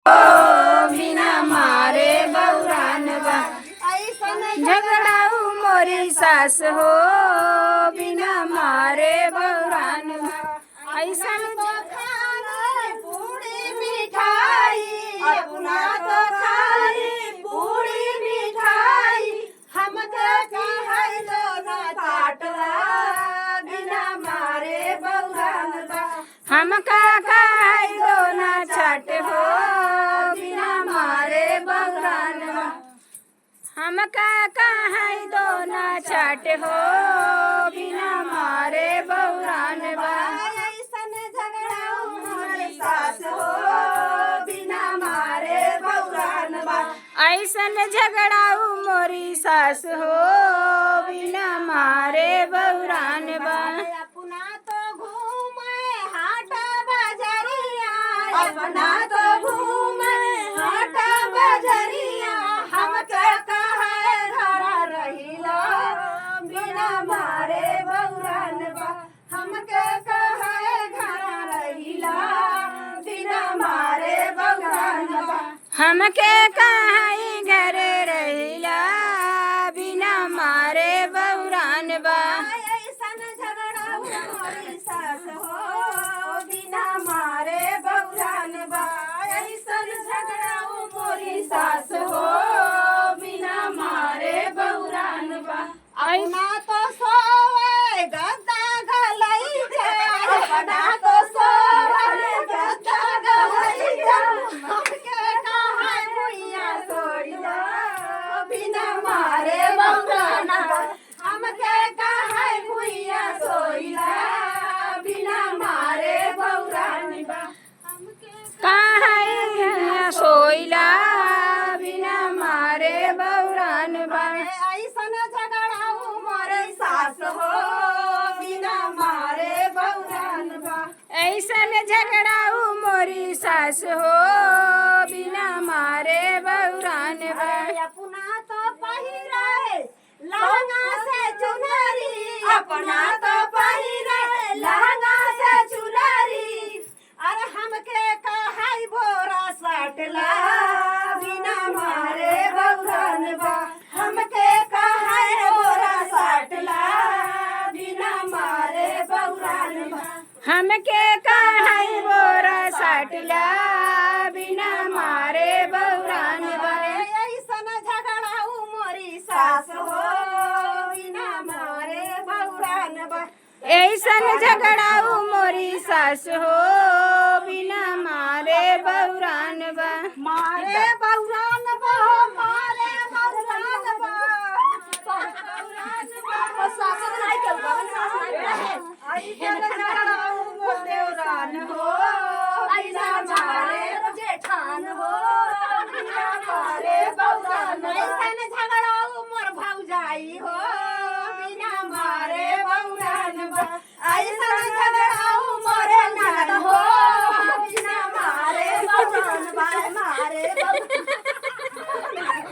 बिना मारे बौरान बा झगड़ाऊ मोरी सास हो बिना मारे बौरान बा ऐसन पूरी मिठाई अपना तो खाई पूरी मिठाई हमके कहाई दो ना ताटवा बिना मारे बौरान बा हमका कहाई दो ना छठ हो बिना मारे बौरान बा हमका कहाई दो ना छठ हो बिना मारे बौरान बा ऐसन झगड़ाऊ मोरी सास हो बिना मारे बौरान बा ऐसन झगड़ाऊ मोरी सास हो बिना मारे बौरान बा अपना तो घूमे हाट बाजरिया अपना तो घूमे हाट बाजरिया हमके कहे घर रहिला बिना मारे बौरान बा हमके कहे घर रहिला बिना मारे बौरान बा हमके कहाई घर रहिला बिना मारे बौरान बा ऐसन झगड़ाऊ मोरी सास हो बिना मारे बौरान बा ऐसन झगड़ाऊ मोरी सास हो बिना मारे बौरान बा अपना तो सोवे गद्दा गलई जे अपना तो सोवे गद्दा गलई जे हमके कहाई भुइया सोइला बिना मारे बौरान बा हमके कहाई भुइया सोइला बिना मारे बौरान बा कहाई सोइला बिना मारे बौरान बा ऐसन झगड़ाऊ मोरे सास हो बिना मारे बौरान बा ऐसन झगड़ाऊ मोरी सास हो बिना मारे बौरान बा अपना तो पहिरे लहंगा से चुनरी अपना तो पहिरे लहंगा से चुनरी अरे हमके कहाई बोरा साटला बिना मारे बौरान बा हमके कहाई बोरा साटला बिना मारे बौरान बा हमके कहाई बोरा साटला बिना मारे बौरान बा ऐसन झगड़ाऊ मोरी सास हो बिना मारे बौरान बा ऐसन झगड़ाऊ मोरी सास हो बिना मारे बौरान बा मारे बौरान बा मारे बौरान बा सासन नहीं चलबा सासन नहीं ऐसन झगड़ाऊ मोर देवरान हो बिना मारे जेठान हो बिना मारे बौरान ऐसन झगड़ाऊ मोर भौजाई हो बिना मारे बौरान बा ऐसन झगड़ाऊ मोरे ननद हो बिना मारे बौरान बा मारे बौरान